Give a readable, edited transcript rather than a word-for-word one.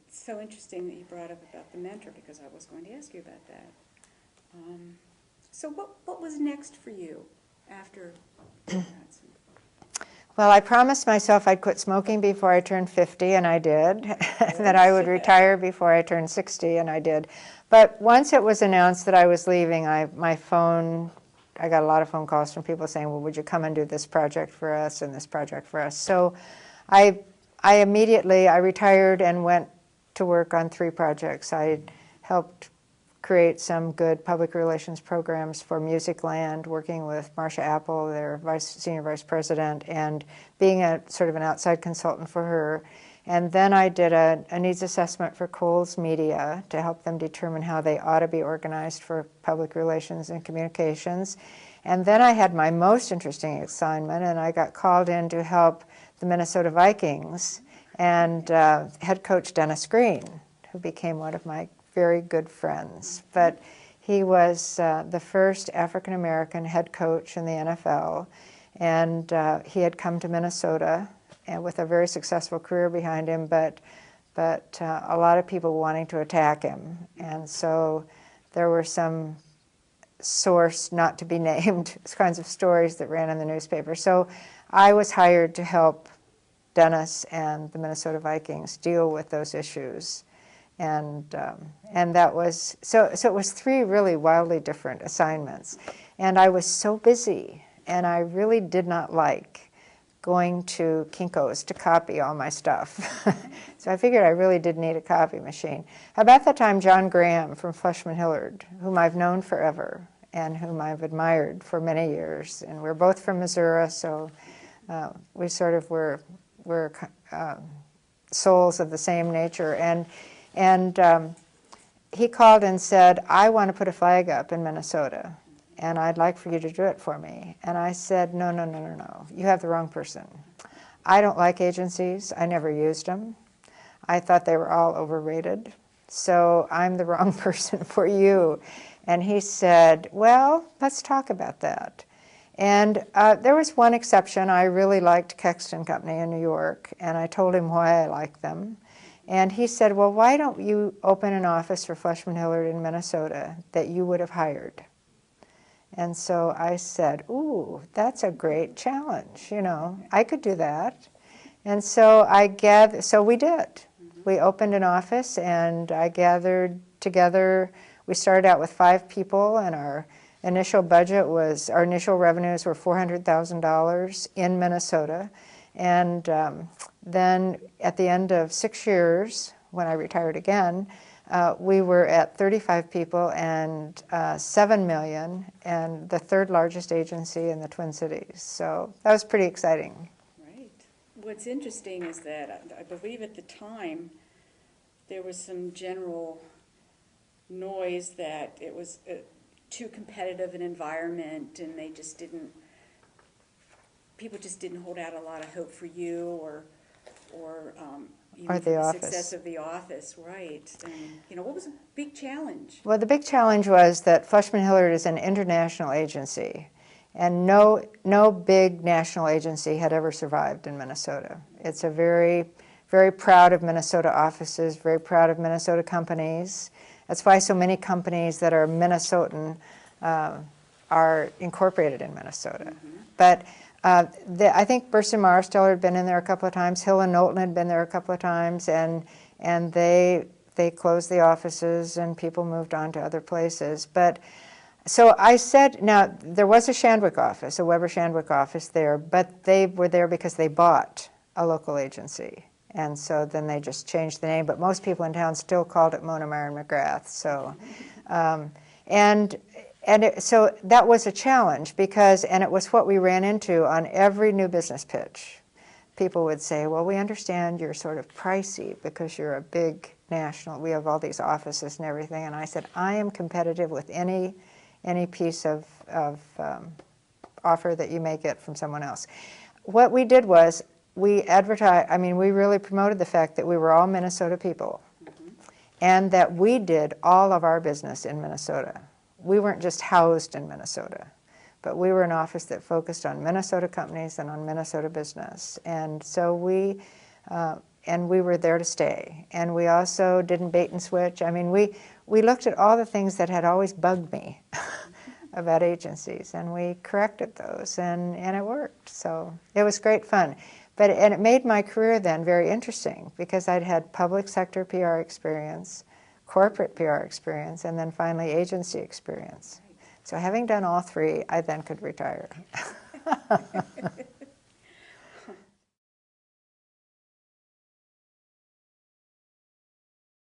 it's so interesting that you brought up about the mentor, because I was going to ask you about that. So what was next for you after Hudson? Well, I promised myself I'd quit smoking before I turned 50, and I did. That I would retire before I turned 60, and I did. But once it was announced that I was leaving, I got a lot of phone calls from people saying, well, would you come and do this project for us and this project for us? So I immediately retired and went to work on 3 projects. I helped create some good public relations programs for Musicland, working with Marcia Apple, their senior vice president, and being a sort of an outside consultant for her. And then I did a needs assessment for Kohl's Media to help them determine how they ought to be organized for public relations and communications. And then I had my most interesting assignment, and I got called in to help the Minnesota Vikings and head coach Dennis Green, who became one of my very good friends. But he was the first African-American head coach in the NFL, and he had come to Minnesota and with a very successful career behind him, but a lot of people wanting to attack him. And so there were some source not to be named kinds of stories that ran in the newspaper. So I was hired to help Dennis and the Minnesota Vikings deal with those issues. And that was, so it was 3 really wildly different assignments. And I was so busy, and I really did not like going to Kinko's to copy all my stuff. So I figured I really did need a copy machine. About that time, John Graham from Flushman Hillard, whom I've known forever and whom I've admired for many years, and we're both from Missouri, so we sort of were souls of the same nature. And he called and said, I want to put a flag up in Minnesota, and I'd like for you to do it for me. And I said, no, no, no, no, no. You have the wrong person. I don't like agencies. I never used them. I thought they were all overrated. So I'm the wrong person for you. And he said, well, let's talk about that. And there was one exception. I really liked Kexton Company in New York, and I told him why I liked them. And he said, well, why don't you open an office for Flushman Hillard in Minnesota that you would have hired? And so I said, ooh, that's a great challenge, you know. I could do that. And so so we did. We opened an office, and I gathered together. We started out with 5 people, and our initial revenues were $400,000 in Minnesota. And then at the end of 6 years, when I retired again, we were at 35 people and $7 million, and the 3rd largest agency in the Twin Cities. So that was pretty exciting. Right. What's interesting is that I believe at the time there was some general noise that it was too competitive an environment, and people just didn't hold out a lot of hope for you or the success of the office, right? And what was a big challenge? Well, the big challenge was that Flushman Hillard is an international agency, and no big national agency had ever survived in Minnesota. It's a very, very proud of Minnesota offices, very proud of Minnesota companies. That's why so many companies that are Minnesotan are incorporated in Minnesota. Mm-hmm. But I think Burson Marsteller had been in there a couple of times. Hill and Knowlton had been there a couple of times, and they closed the offices, and people moved on to other places. But so I said, now there was a Shandwick office, a Weber Shandwick office there, but they were there because they bought a local agency, and so then they just changed the name. But most people in town still called it Mona Meyer and McGrath. So, so that was a challenge and it was what we ran into on every new business pitch. People would say, well, we understand you're sort of pricey because you're a big national, we have all these offices and everything. And I said, I am competitive with any piece of offer that you may get from someone else. What we did was we really promoted the fact that we were all Minnesota people, mm-hmm. and that we did all of our business in Minnesota. We weren't just housed in Minnesota, but we were an office that focused on Minnesota companies and on Minnesota business. And so and we were there to stay. And we also didn't bait and switch. I mean, we looked at all the things that had always bugged me about agencies, and we corrected those, and it worked. So it was great fun. And it made my career then very interesting because I'd had public sector PR experience, corporate PR experience, and then finally agency experience. So having done all three, I then could retire.